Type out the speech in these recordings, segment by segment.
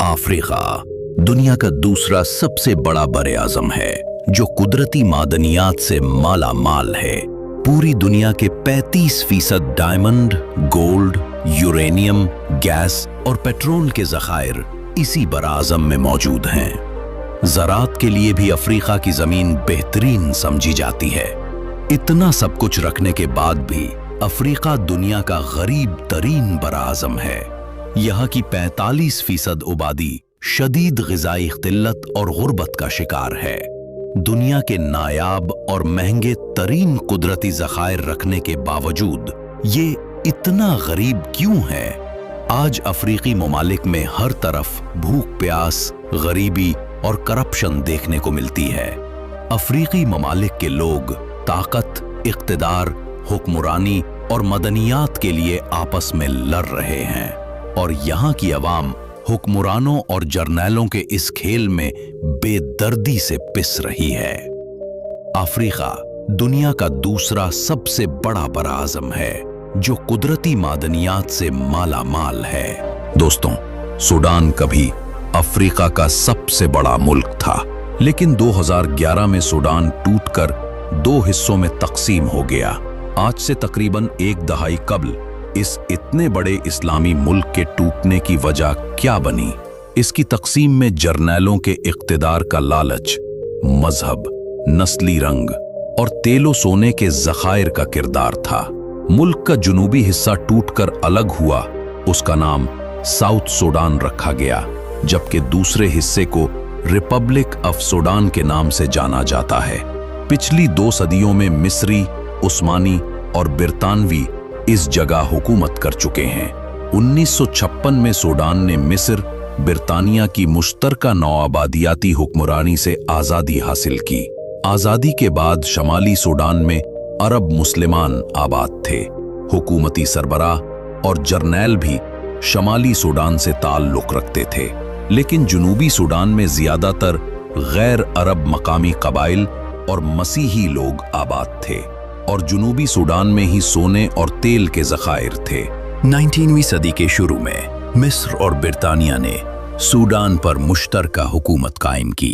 Africa दुनिया का दूसरा सबसे बड़ा बरे आज़म है जो कुदरती मादनियात से माला माल है। पूरी दुनिया के 35% डायमंड, गोल्ड, यूरेनियम, गैस और पेट्रोल के ज़खायर इसी बरा आज़म में मौजूद हैं। ज़राअत के लिए भी अफ्रीका की ज़मीन बेहतरीन समझी जाती है। इतना सब कुछ रखने के बाद भी अफ्रीका दुनिया का गरीब तरीन बरा आज़म है। यहाँ की 45% आबादी शदीद ग़िज़ाई क़िल्लत और गुर्बत का शिकार है। दुनिया के नायाब और महंगे तरीन कुदरती ज़खायर रखने के बावजूद ये इतना गरीब क्यों है? आज अफ्रीकी ममालिक में हर तरफ भूख प्यास, गरीबी और करप्शन देखने को मिलती है। अफ्रीकी ममालिक के लोग ताकत, इक़्तिदार, हुक्मरानी और मदनियात के लिए आपस में लड़ रहे हैं और यहाँ की अवाम हुक्मरानों और जर्नैलों के इस खेल में बेदर्दी से पिस रही है। अफ्रीका दुनिया का दूसरा सबसे बड़ा बरा आज़म है जो कुदरती मादनियात से माला माल है। दोस्तों, सूडान कभी अफ्रीका का सबसे बड़ा मुल्क था, लेकिन 2011 में सूडान टूटकर 2 हिस्सों में तकसीम हो गया। आज से तकरीबन एक दहाई कबल इस इतने बड़े इस्लामी मुल्क के टूटने की वजह क्या बनी? इसकी तकसीम में जर्नैलों के इक़्तिदार का लालच, मजहब, नस्ली रंग और तेलो सोने के ज़खायर का किरदार था। मुल्क का जुनूबी हिस्सा टूटकर अलग हुआ, उसका नाम साउथ सूडान रखा गया, जबकि दूसरे हिस्से को रिपब्लिक ऑफ सूडान के नाम से जाना जाता है। पिछली 2 सदियों में मिस्री, उस्मानी और बिरतानवी इस जगह हुकूमत कर चुके हैं। 1956 में सूडान ने मिस्र, बिरतानिया की मुश्तरका नौआबादियाती हुक्मरानी से आज़ादी हासिल की। आज़ादी के बाद शमाली सूडान में अरब मुस्लिमान आबाद थे। हुकूमती सरबराह और जर्नैल भी शमाली सूडान से ताल्लुक़ रखते थे, लेकिन जुनूबी सूडान में ज़्यादातर गैर अरब मकामी कबाइल और मसीही लोग आबाद थे और जुनूबी सूडान में ही सोने और तेल के ज़खायर थे। 19वीं सदी के शुरू में मिस्र और बिरतानिया ने सूडान पर मुश्तरका हुकूमत कायम की।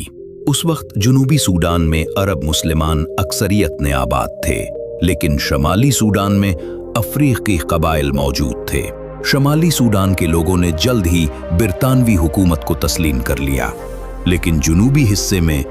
उस वक्त जुनूबी सूडान में अरब मुस्लिमान अक्सरियत ने आबाद थे, लेकिन शमाली सूडान में अफ्रीकी कबाइल मौजूद थे। शमाली सूडान के लोगों ने जल्द ही बिरतानवी हुकूमत को तस्लीम कर लिया, लेकिन जुनूबी हिस्से में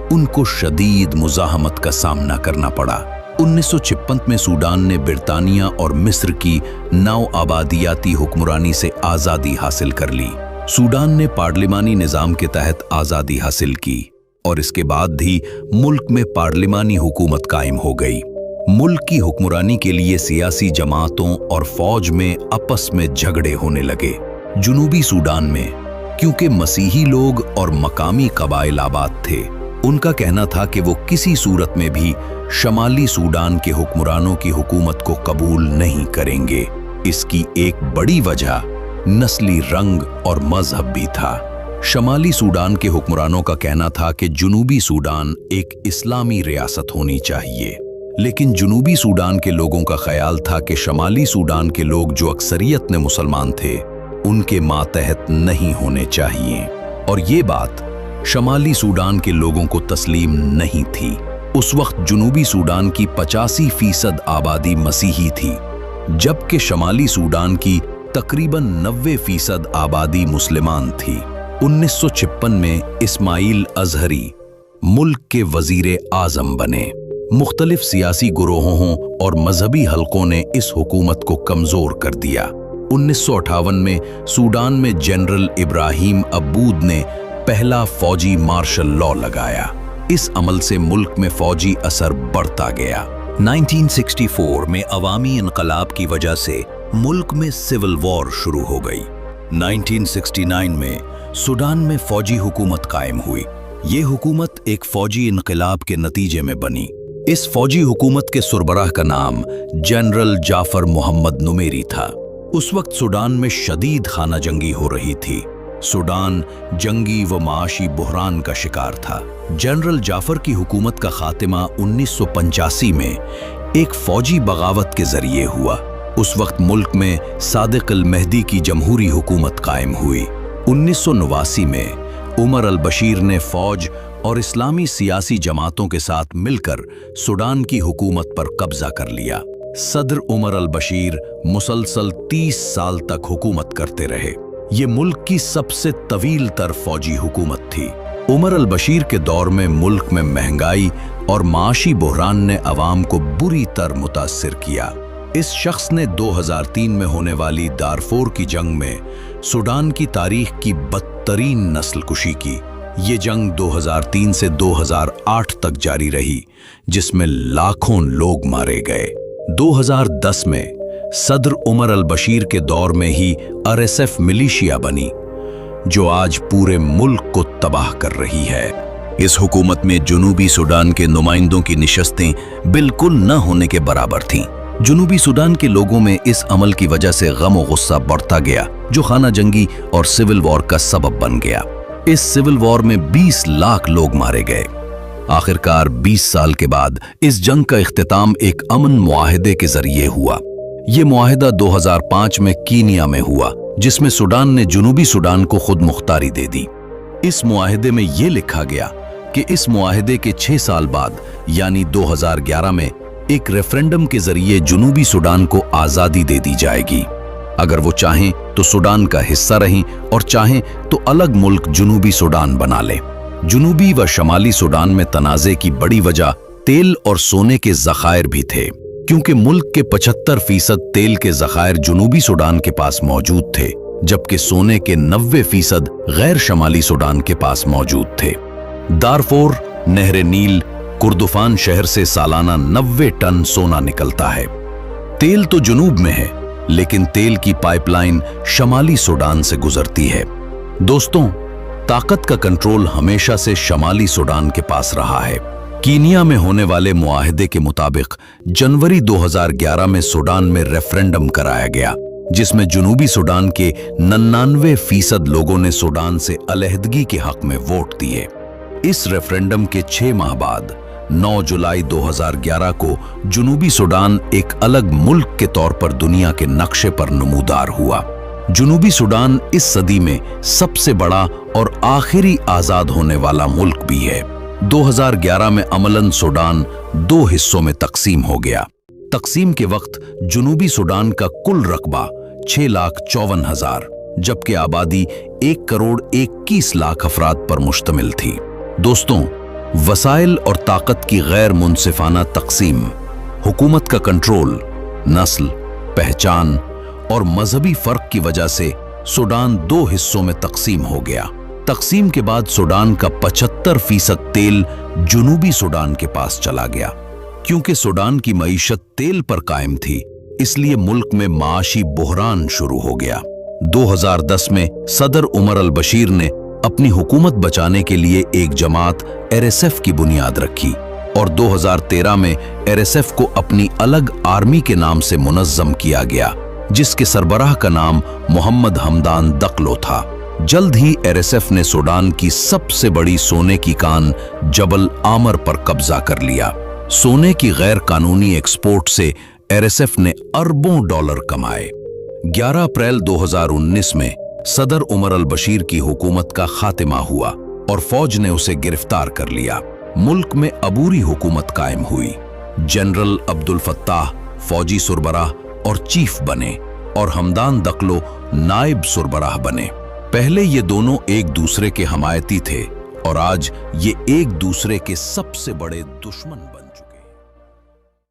उनको शदीद मुज़ाहमत का सामना करना पड़ा। 1956 में सूडान ने बिरतानिया और मिस्र की नौआबादियाती हुक्मरानी से आज़ादी हासिल कर ली। सूडान ने पार्लिमानी निज़ाम के तहत आज़ादी हासिल की और इसके बाद ही मुल्क में पार्लिमानी हुकूमत कायम हो गई। मुल्क की हुक्मरानी के लिए सियासी जमातों और फौज में आपस में झगड़े होने लगे। जुनूबी सूडान में क्योंकि मसीही लोग और मकामी कबाइल आबाद थे, उनका कहना था कि वो किसी सूरत में भी शमाली सूडान के हुक्मरानों की हुकूमत को कबूल नहीं करेंगे। इसकी एक बड़ी वजह नस्ली रंग और मजहब भी था। शमाली सूडान के हुक्मरानों का कहना था कि जुनूबी सूडान एक इस्लामी रियासत होनी चाहिए, लेकिन जुनूबी सूडान के लोगों का ख्याल था कि शमाली सूडान के लोग जो अक्सरियत में मुसलमान थे, उनके मातहत नहीं होने चाहिए, और ये बात शमाली सूडान के लोगों को तस्लीम नहीं थी। उस वक्त जुनूबी सूडान की 85% आबादी मसीही थी, जबकि शमाली सूडान की तकरीबन 90% आबादी मुसलमान थी। 1956 में इस्माइल अज़हरी मुल्क के वज़ीर आज़म बने। मुख्तलिफ सियासी गुरोहों और मजहबी हलकों ने इस हुकूमत को कमज़ोर कर दिया। 1958 में सूडान में जनरल इब्राहिम अब्बूद ने पहला फौजी मार्शल लॉ लगाया। इस अमल से मुल्क में फौजी असर बढ़ता गया। 1964 में अवामी इनकलाब की वजह से मुल्क में सिविल वॉर शुरू हो गई। 1969 में सूडान में फौजी हुकूमत कायम हुई। ये हुकूमत एक फौजी इनकलाब के नतीजे में बनी। इस फौजी हुकूमत के सुरबराह का नाम जनरल जाफर मोहम्मद नुमेरी था। उस वक्त सूडान में शदीद खाना जंगी हो रही थी। सूडान जंगी व माशी बुहरान का शिकार था। जनरल जाफर की हुकूमत का खात्मा 1985 में एक फौजी बगावत के जरिए हुआ। उस वक्त मुल्क में सादिक अल मेहदी की जमहूरी हुकूमत कायम हुई। 1989 में उमर अल-बशीर ने फौज और इस्लामी सियासी जमातों के साथ मिलकर सूडान की हुकूमत पर कब्जा कर लिया। सदर उमर अल-बशीर मुसलसल 30 साल तक हुकूमत करते रहे। ये मुल्क की सबसे तवील तर फौजी हुकूमत थी। उमर अल-बशीर के दौर में मुल्क में महंगाई और माशी बहरान ने अवाम को बुरी तरह मुतासिर किया। इस शख्स ने 2003 में होने वाली दारफोर की जंग में सूडान की तारीख की बदतरीन नस्लकुशी की। ये जंग 2003 से 2008 तक जारी रही, जिसमें लाखों लोग मारे गए। 2010 में सदर उमर अल-बशीर के दौर में ही RSF मिलिशिया बनी, जो आज पूरे मुल्क को तबाह कर रही है। इस हुकूमत में जुनूबी सूडान के नुमाइंदों की निशस्तें बिल्कुल न होने के बराबर थीं। जुनूबी सूडान के लोगों में इस अमल की वजह से गम और गुस्सा बढ़ता गया, जो खाना जंगी और सिविल वॉर का सबब बन गया। इस सिविल वॉर में 20 लाख लोग मारे गए। आखिरकार 20 साल के बाद इस जंग का इख्तिताम एक अमन मुआहदे के जरिए हुआ। ये मुआहदा 2005 में कीनिया में हुआ, जिसमें सूडान ने जुनूबी सूडान को खुद मुख्तारी दे दी। इस मुआहदे में ये लिखा गया कि इस मुआहदे के 6 साल बाद यानी 2011 में एक रेफरेंडम के जरिए जुनूबी सूडान को आज़ादी दे दी जाएगी। अगर वो चाहें तो सूडान का हिस्सा रहें और चाहें तो अलग मुल्क जुनूबी सूडान बना लें। जुनूबी व शमाली सूडान में तनाज़े की बड़ी वजह तेल और सोने के ज़खायर भी थे, क्योंकि मुल्क के 75% तेल के ज़खायर जुनूबी सूडान के पास मौजूद थे, जबकि सोने के 90% गैर शमाली सूडान के पास मौजूद थे। दारफोर, नहर नील, कुर्दुफान शहर से सालाना 90 टन सोना निकलता है। तेल तो जुनूब में है, लेकिन तेल की पाइपलाइन शमाली सूडान से गुजरती है। दोस्तों, ताकत का कंट्रोल हमेशा से शमाली सूडान के पास रहा है। कीनिया में होने वाले मुआहदे के मुताबिक जनवरी 2011 में सूडान में रेफरेंडम कराया गया, जिसमें जुनूबी सूडान के 99% लोगों ने सूडान से अलहदगी के हक में वोट दिए। इस रेफरेंडम के 6 माह बाद 9 जुलाई 2011 को जुनूबी सूडान एक अलग मुल्क के तौर पर दुनिया के नक्शे पर नमूदार हुआ। जुनूबी सूडान इस सदी में सबसे बड़ा और आखिरी आजाद होने वाला मुल्क भी है। 2011 में अमलन सूडान 2 हिस्सों में तकसीम हो गया। तकसीम के वक्त जुनूबी सूडान का कुल रकबा 6,54,000, जबकि आबादी 1,21,00,000 अफराद पर मुश्तमिल थी। दोस्तों, वसाइल और ताकत की गैर मुनसिफाना तकसीम, हुकूमत का कंट्रोल, नस्ल, पहचान और मजहबी फर्क की वजह से सूडान 2 हिस्सों में तकसीम हो गया। तकसीम के बाद सूडान का 75% तेल जुनूबी सूडान के पास चला गया। क्योंकि सूडान की मईशत तेल पर कायम थी, इसलिए मुल्क में माशी बहरान शुरू हो गया। 2010 में सदर उमर अल-बशीर ने अपनी हुकूमत बचाने के लिए एक जमात RSF की बुनियाद रखी और 2013 में RSF को अपनी अलग आर्मी के नाम से मुनज़्ज़म किया गया, जिसके सरबराह का नाम मोहम्मद हमदान दकलो था। जल्द ही RSF ने सूडान की सबसे बड़ी सोने की कान जबल आमर पर कब्जा कर लिया। सोने की गैर कानूनी एक्सपोर्ट से RSF ने अरबों डॉलर कमाए। 11 अप्रैल 2019 में सदर उमर अल-बशीर की हुकूमत का खात्मा हुआ और फौज ने उसे गिरफ्तार कर लिया। मुल्क में अबूरी हुकूमत कायम हुई। जनरल अब्दुल फत्ताह फौजी सुरबराह और चीफ बने और हमदान दकलो नायब सुरबराह बने। पहले ये दोनों एक दूसरे के हमायती थे और आज ये एक दूसरे के सबसे बड़े दुश्मन बन चुके।